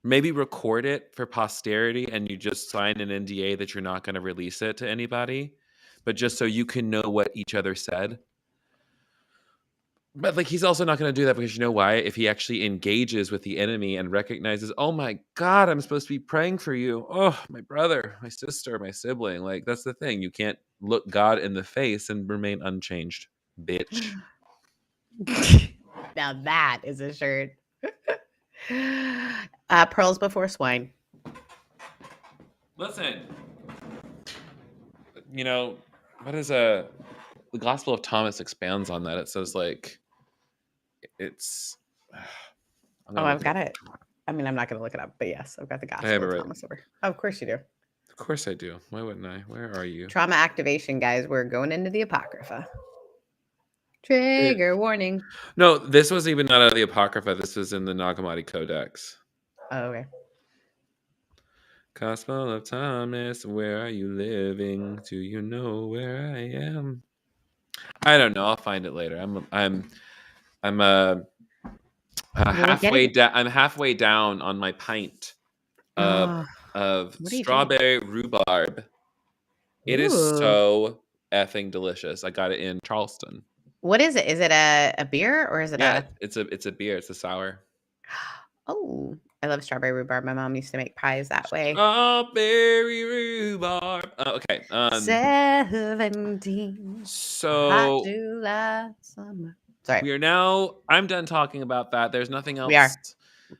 Maybe record it for posterity and you just sign an NDA that you're not going to release it to anybody, but just so you can know what each other said. But like, he's also not going to do that because you know why? If he actually engages with the enemy and recognizes, oh my God, I'm supposed to be praying for you. Oh, my brother, my sister, my sibling. Like, that's the thing. You can't look God in the face and remain unchanged, bitch. Now that is a shirt. Pearls before swine. Listen, you know, what is the Gospel of Thomas expands on that. It says like, it's. I've got it. I mean, I'm not going to look it up, but yes, I've got the Gospel of Thomas over. Oh, of course you do. Of course I do. Why wouldn't I? Where are you? Trauma activation, guys. We're going into the Apocrypha. Trigger warning. No, this was even not out of the Apocrypha. This was in the Nag Hammadi Codex. Oh, okay. Gospel of Thomas, where are you living? Do you know where I am? I don't know. I'll find it later. I'm halfway down on my pint of strawberry rhubarb. It is so effing delicious. I got it in Charleston. What is it? Is it a beer or is it it's a beer. It's a sour. Oh, I love strawberry rhubarb. My mom used to make pies that way. Strawberry rhubarb. Okay. 17. So hot July summer. Sorry. I'm done talking about that. There's nothing else. We are.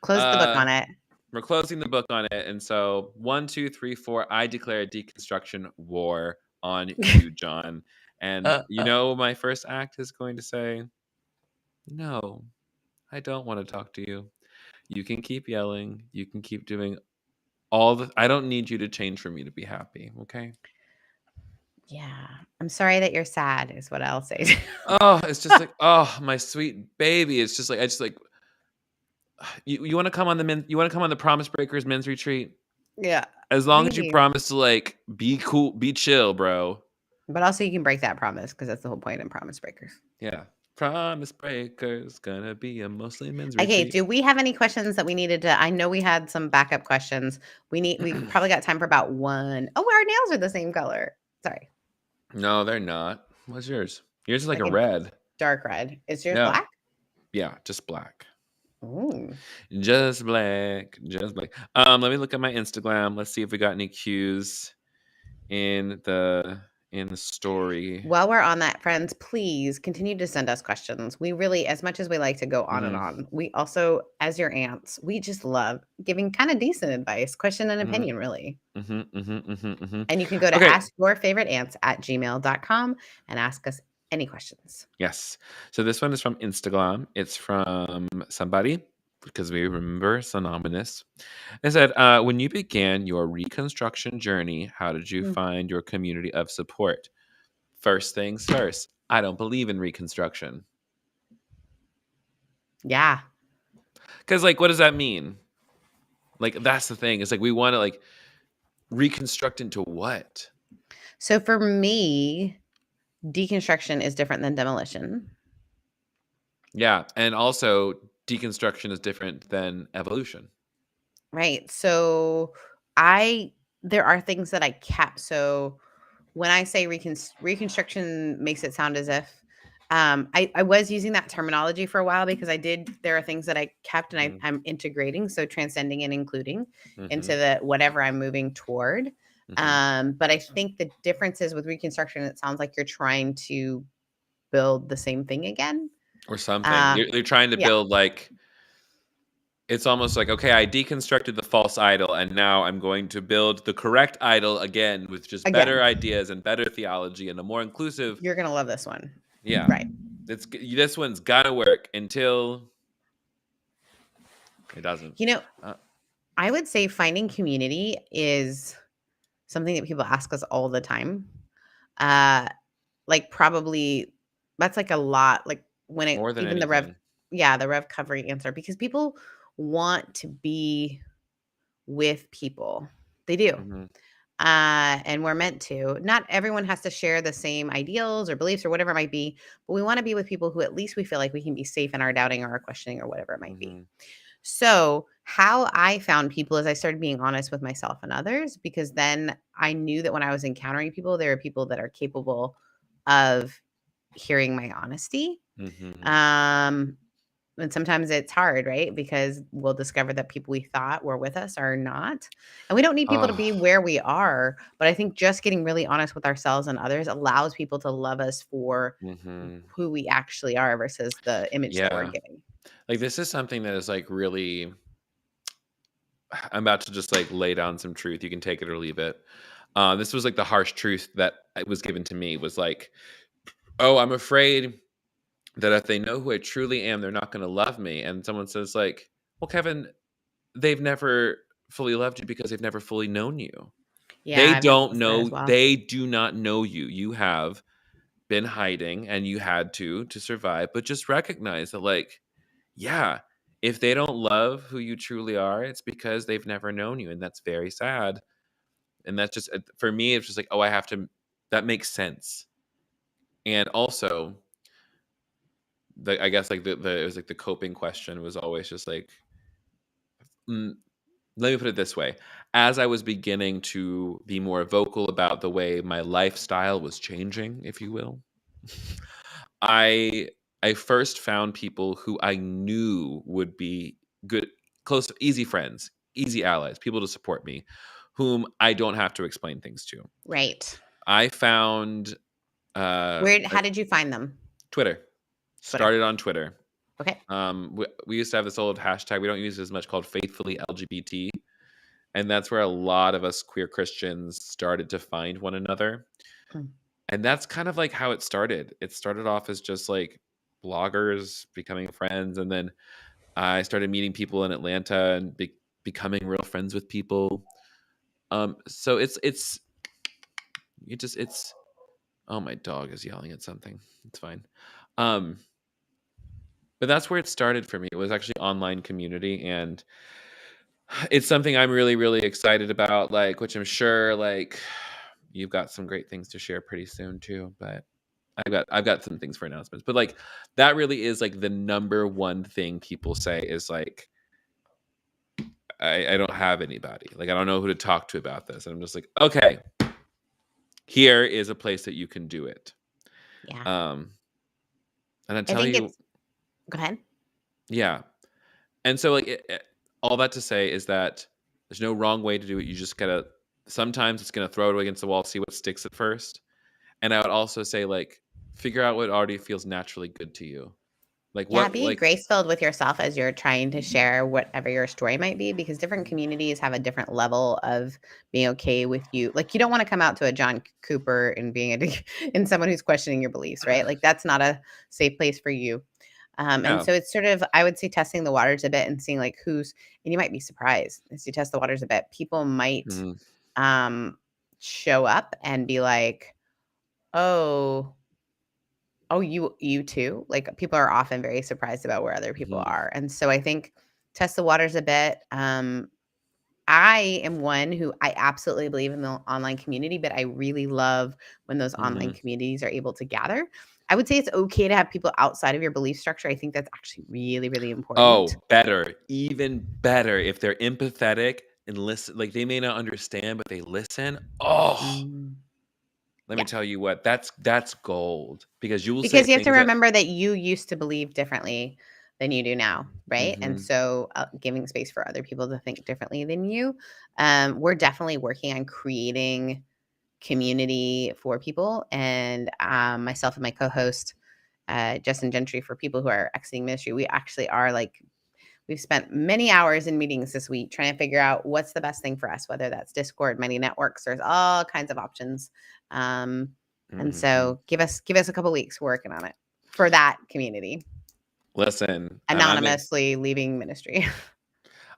Close the book on it. We're closing the book on it. And so 1, 2, 3, 4, I declare a deconstruction war on you, John. And my first act is going to say, no, I don't want to talk to you. You can keep yelling. You can keep doing I don't need you to change for me to be happy. Okay. Yeah. I'm sorry that you're sad is what I'll say. Oh, it's just like, oh, my sweet baby. It's just like, you want to come on the Promise Breakers men's retreat? Yeah. As long as you promise to like be cool, be chill, bro. But also you can break that promise because that's the whole point in Promise Breakers. Yeah. Promise breakers, gonna be a mostly men's Okay, retreat. do we have any questions that we needed to? I know we had some backup questions. We probably got time for about one. Oh, our nails are the same color. Sorry, No, they're not. What's yours? Yours is like a a red. dark red. Is yours Yeah. black? Yeah, just black. Ooh. Just black. Just black. Let me look at my Instagram. Let's see if we got any cues in the story. While we're on that, friends, please continue to send us questions. We really, as much as we like to go on and on, we also, as your aunts, we just love giving kind of decent advice, question and opinion, really. And you can go to Okay. askyourfavoriteants@gmail.com and ask us any questions. Yes. So this one is from Instagram. It's from somebody, because we remember Synonymous. It said, when you began your reconstruction journey, how did you find your community of support? First things first, I don't believe in reconstruction. Yeah. Because, like, what does that mean? Like, that's the thing. It's like we want to, like, reconstruct into what? So for me, deconstruction is different than demolition. Yeah. And also, deconstruction is different than evolution. Right. So there are things that I kept. So when I say reconstruction makes it sound as if I was using that terminology for a while because there are things that I kept and I'm integrating. So transcending and including into the whatever I'm moving toward. But I think the difference is with reconstruction, it sounds like you're trying to build the same thing again. Or something. You're trying to build, like, it's almost like, okay, I deconstructed the false idol, and now I'm going to build the correct idol again with just better ideas and better theology and a more inclusive. You're going to love this one. Yeah. Right. This one's got to work until it doesn't. You know, I would say finding community is something that people ask us all the time. Like probably that's like a lot, like when it More than even anything. the Rev covering answer, because people want to be with people. They do. And we're meant to. Not everyone has to share the same ideals or beliefs or whatever it might be, but we want to be with people who at least we feel like we can be safe in our doubting or our questioning or whatever it might be. So how I found people is I started being honest with myself and others, because then I knew that when I was encountering people, there are people that are capable of hearing my honesty. And sometimes it's hard, right? Because we'll discover that people we thought were with us are not. And we don't need people to be where we are. But I think just getting really honest with ourselves and others allows people to love us for who we actually are versus the image that we're giving. Like, this is something that is, like, really, I'm about to just, like, lay down some truth. You can take it or leave it. This was, like, the harsh truth that was given to me was like, oh, I'm afraid that if they know who I truly am, they're not going to love me. And someone says, like, well, Kevin, they've never fully loved you because they've never fully known you. Yeah, they don't know. They do not know you. You have been hiding and you had to survive. But just recognize that, like, yeah, if they don't love who you truly are, it's because they've never known you. And that's very sad. And that's just, for me, it's just like, oh, that makes sense. And also, I guess, like, it was like the coping question was always just like, let me put it this way. As I was beginning to be more vocal about the way my lifestyle was changing, if you will, I first found people who I knew would be good, close, easy friends, easy allies, people to support me, whom I don't have to explain things to. Right. I found how did you find them? Twitter. Started on Twitter. Okay. We used to have this old hashtag, we don't use it as much, called Faithfully LGBT. And that's where a lot of us queer Christians started to find one another. And that's kind of like how it started. It started off as just like bloggers becoming friends. And then I started meeting people in Atlanta and becoming real friends with people. So it's oh, my dog is yelling at something. It's fine. But that's where it started for me. It was actually online community, and it's something I'm really, really excited about, like, which I'm sure, like, you've got some great things to share pretty soon too. But I've got some things for announcements, but like that really is like the number one thing people say is like, I don't have anybody. Like, I don't know who to talk to about this. And I'm just like, okay, here is a place that you can do it. Yeah. And I I tell think you, it's, go ahead. yeah. And so like all that to say is that there's no wrong way to do it. You just gotta, sometimes it's gonna throw it against the wall, see what sticks at first. And I would also say like, figure out what already feels naturally good to you. Like Yeah, what, be like, grace-filled with yourself as you're trying to share whatever your story might be, because different communities have a different level of being okay with you. Like, you don't want to come out to a John Cooper and being and someone who's questioning your beliefs, right? Like, that's not a safe place for you. And yeah. so it's sort of, I would say, testing the waters a bit and seeing like who's, and you might be surprised as you test the waters a bit. People might Mhm. show up and be like, oh, you too? Like, people are often very surprised about where other people Mhm. are. And so I think test the waters a bit. I am one who I absolutely believe in the online community, but I really love when those online Mhm. communities are able to gather. I would say it's okay to have people outside of your belief structure. I think that's actually really, really important. Oh, better, even better if they're empathetic and listen. Like they may not understand, but they listen. Oh, Mm. let me Yeah. tell you what, that's gold because you will say Because you have to things that. remember that you used to believe differently than you do now, right? And Mhm. so giving space for other people to think differently than you. We're definitely working on creating community for people. And myself and my co-host, Justin Gentry, for people who are exiting ministry, we actually are like, we've spent many hours in meetings this week trying to figure out what's the best thing for us, whether that's Discord, many networks, there's all kinds of options. And Mhm. so give us a couple weeks working on it for that community, Listen, and anonymously leaving ministry.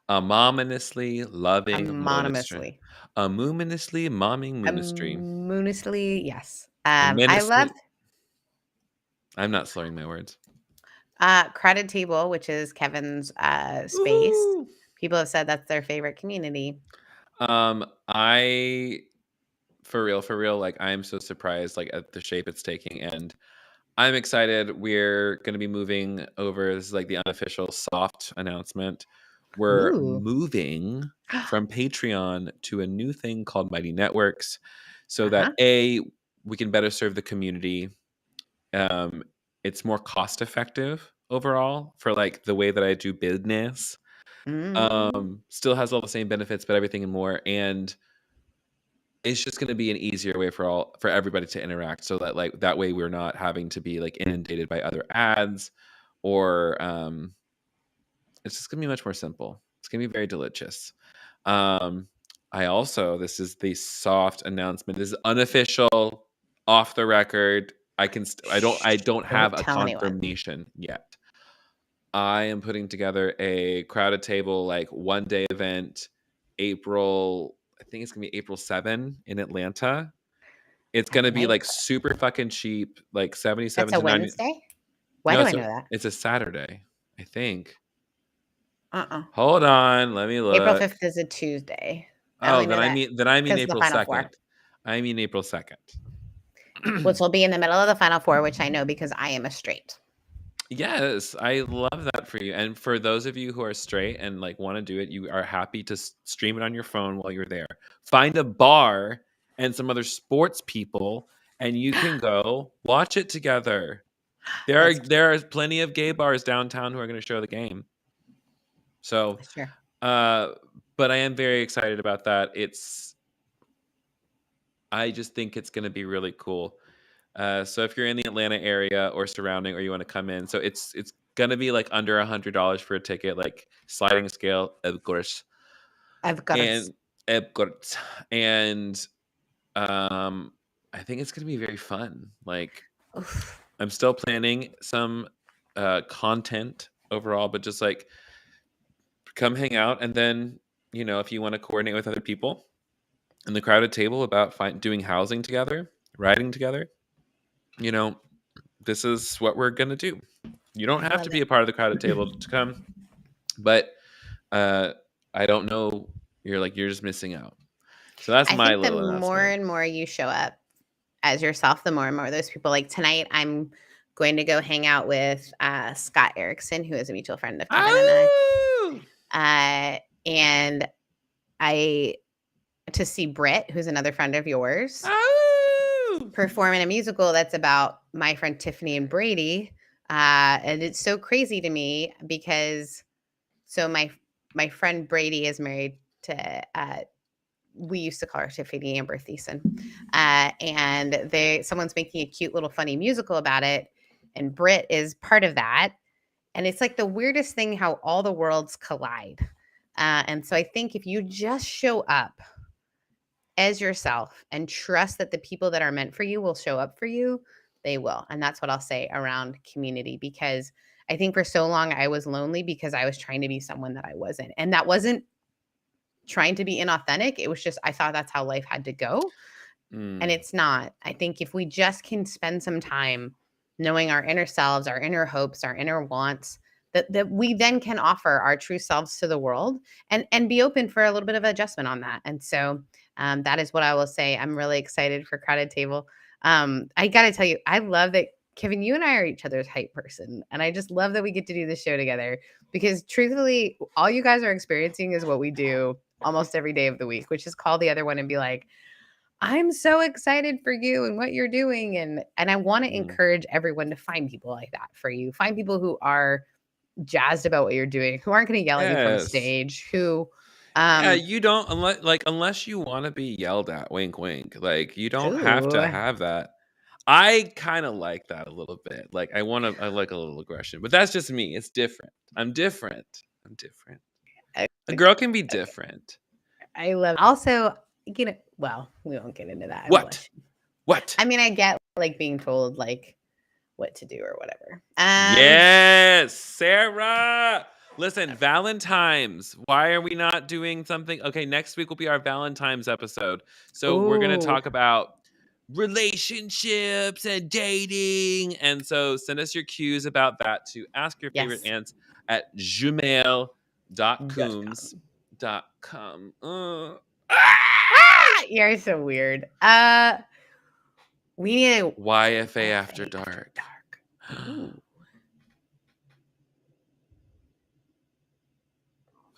anonymously loving ministry, Anonymously. anonymously momming ministry, Anonymously, yes. I love anonymously. I'm not slurring my words. Crowded Table, which is Kevin's space. Ooh. People have said that's their favorite community. I for real, like I am so surprised like at the shape it's taking, and I'm excited. We're going to be moving over. This is like the unofficial soft announcement. We're Ooh. moving from Patreon to a new thing called Mighty Networks so Uh-huh. that we can better serve the community. Um, it's more cost effective overall for like the way that I do business. Still has all the same benefits, but everything and more. And it's just going to be an easier way for everybody to interact so that like that way we're not having to be like inundated by other ads or it's just going to be much more simple. It's going to be very delicious. um I also, this is the soft announcement, this is unofficial, off the record. I don't have Don't a tell anyone. confirmation yet. I am putting together a crowded table like one day event, April, I think it's gonna be April 7 in Atlanta. It's gonna be like Atlanta. super fucking cheap, like That's 77 a to 90. Wednesday? Why No, do I know that? it's a Saturday, I think. Uh-uh. Hold on, let me April look. 5th is a Tuesday. I Oh, only know that then I mean because of the April Final 2nd. Four, I mean April 2nd. which will be in the middle of the Final Four, which I know because I am a straight. Yes, I love that for you. And for those of you who are straight and like want to do it, you are happy to stream it on your phone while you're there. Find a bar and some other sports people and you can go watch it together. That's There are plenty of gay bars downtown who are going to show the game. So, true. but I am very excited about that. I just think it's going to be really cool. So if you're in the Atlanta area or surrounding, or you want to come in, so it's gonna be like under $100 for a ticket, like sliding scale, of course, I've got us. and of course, and um, I think it's gonna be very fun. Like I'm still planning some content overall, but just like come hang out, and then if you want to coordinate with other people in the crowded table about doing housing together, riding together, you know, this is what we're gonna do. You don't I have love to be it. a part of the crowded table to come, but I don't know. You're just missing out. So that's I my think the little more announcement. and more you show up, as yourself, the more and more those people. Like tonight, I'm going to go hang out with Scott Erickson, who is a mutual friend of Kevin and I. And to see Britt, who's another friend of yours, perform in a musical that's about my friend Tiffany and Brady. And it's so crazy to me because my friend Brady is married to we used to call her Tiffany Amber Thiessen. And someone's making a cute little funny musical about it. And Britt is part of that. And it's like the weirdest thing how all the worlds collide. And so I think if you just show up as yourself and trust that the people that are meant for you will show up for you, they will. And that's what I'll say around community, because I think for so long I was lonely because I was trying to be someone that I wasn't. And that wasn't trying to be inauthentic. It was just, I thought that's how life had to go. And it's not. I think if we just can spend some time knowing our inner selves, our inner hopes, our inner wants, that we then can offer our true selves to the world and be open for a little bit of adjustment on that. And so that is what I will say. I'm really excited for Crowded Table. I got to tell you, I love that Kevin, you and I are each other's hype person. And I just love that we get to do this show together, because truthfully, all you guys are experiencing is what we do almost every day of the week, which is call the other one and be like, I'm so excited for you and what you're doing. And I want to encourage everyone to find people like that for you. Find people who are jazzed about what you're doing, who aren't going to yell at you from stage, who you don't, unless you want to be yelled at, wink wink, like you don't have to have that. I kind of like that a little bit. Like I like a little aggression, but that's just me. It's different. I'm different. A girl can be different. I love it. Also, well, we won't get into that. What? I mean, I get like being told like what to do or whatever. Yes, Sarah. Listen, Valentine's. Why are we not doing something? Okay, next week will be our Valentine's episode. So we're going to talk about relationships and dating. And so send us your cues about that to askyourfavoriteants at gmail.com. You're so weird. We need a YFA After Dark.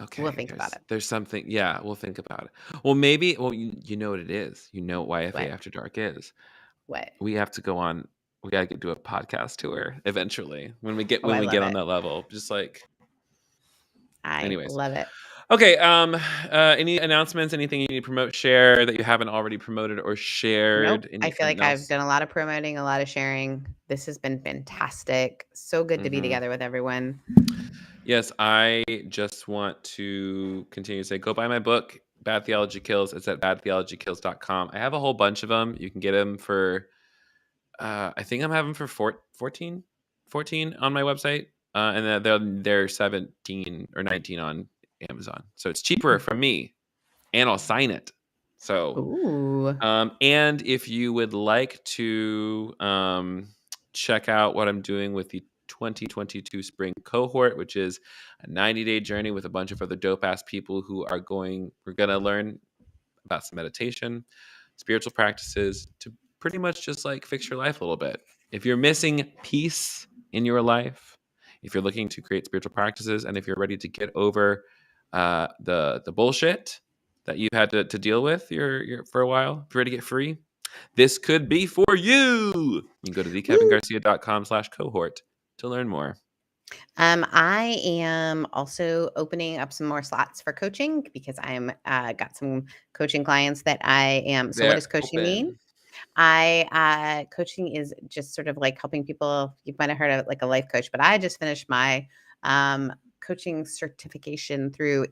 Okay. We'll think about it. There's something. Yeah, we'll think about it. Well, maybe. Well, you know what it is. You know what YFA After Dark is. What? We have to go on. We gotta do a podcast tour eventually when we get on that level. Just like. Anyways. Love it. Okay. Any announcements? Anything you need to promote, share that you haven't already promoted or shared? Nope. I feel like I've done a lot of promoting, a lot of sharing. This has been fantastic. So good to be together with everyone. Yes, I just want to continue to say, go buy my book, Bad Theology Kills. It's at badtheologykills.com. I have a whole bunch of them. You can get them for, I think I'm having for $14 on my website. And they're 17 or 19 on Amazon. So it's cheaper from me, and I'll sign it. So, and if you would like to check out what I'm doing with the 2022 spring cohort, which is a 90-day journey with a bunch of other dope-ass people who we're going to learn about some meditation, spiritual practices to pretty much just like fix your life a little bit. If you're missing peace in your life, if you're looking to create spiritual practices, and if you're ready to get over the bullshit that you've had to deal with for a while, if you're ready to get free, this could be for you. You can go to thekevingarcia.com/cohort to learn more. I am also opening up some more slots for coaching because I'm got some coaching clients that I am. So what does coaching mean? Coaching is just sort of like helping people. You might have heard of like a life coach, but I just finished my coaching certification through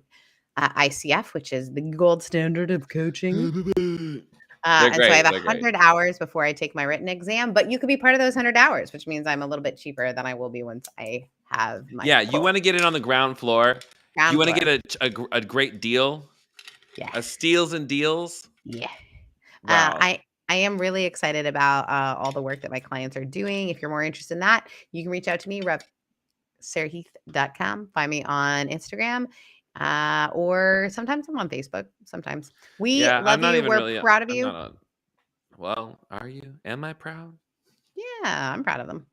ICF, which is the gold standard of coaching. And so I have 100 hours before I take my written exam, but you could be part of those 100 hours, which means I'm a little bit cheaper than I will be once I have my you want to get in on the ground floor. You want to get a great deal. Yeah. A steals and deals. Yeah. Wow. I am really excited about all the work that my clients are doing. If you're more interested in that, you can reach out to me, sarahheath.com. Find me on Instagram. Or sometimes I'm on Facebook. Sometimes we love you. We're proud of you. Well, are you? Am I proud? Yeah, I'm proud of them.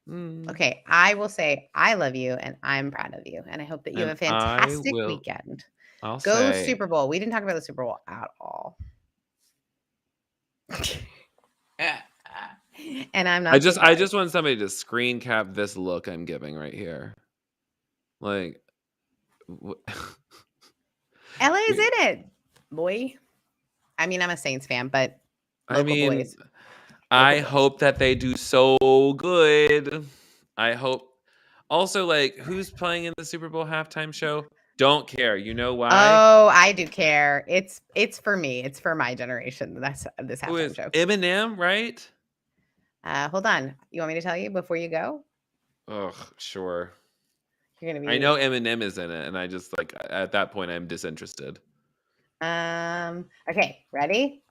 Mm. Okay, I will say I love you and I'm proud of you. And I hope that you And have a I fantastic will. weekend. I'll Go say. Super Bowl. We didn't talk about the Super Bowl at all. And I'm not I surprised. just want somebody to screen cap this look I'm giving right here. Like, LA's in it, boy. I mean, I'm a Saints fan, but local boys. I Local boys. hope that they do so good. I hope. Also, like, who's playing in the Super Bowl halftime show? Don't care. You know why? Oh, I do care. It's for me. It's for my generation. That's this Who halftime is show. Eminem, right? Hold on. You want me to tell you before you go? Ugh, sure. You're gonna I be. know Eminem is in it, and I just like at that point I'm disinterested. Okay, ready?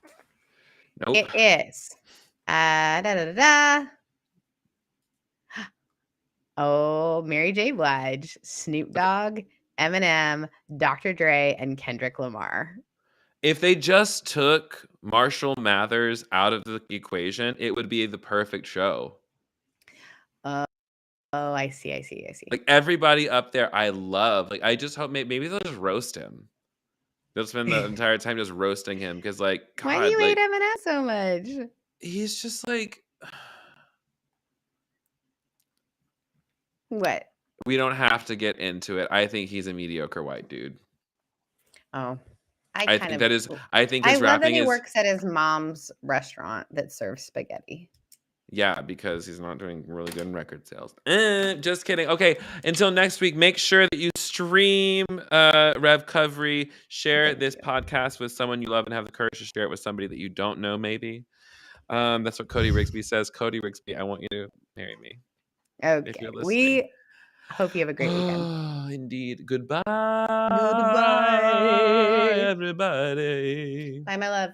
Nope. It is. Da da da da. Oh, Mary J. Blige, Snoop Dogg, Eminem, Dr. Dre, and Kendrick Lamar. If they just took Marshall Mathers out of the equation, it would be the perfect show. Oh, I see. Like everybody up there, I love. Like I just hope maybe they'll just roast him. They'll spend the entire time just roasting him because, like, Why do God, you like hate Eminem so much? he's just like What? we don't have to get into it. I think he's a mediocre white dude. Oh, I think that is. I think his love that rapping he is. works at his mom's restaurant that serves spaghetti. Yeah, because he's not doing really good in record sales. Just kidding. Okay, until next week, make sure that you stream Rev Covery, share this podcast with someone you love, and have the courage to share it with somebody that you don't know, maybe. That's what Cody Rigsby says. Cody Rigsby, I want you to marry me. If Okay, you're listening. we hope you have a great weekend. Indeed. Goodbye. Goodbye. Everybody. Bye, my love.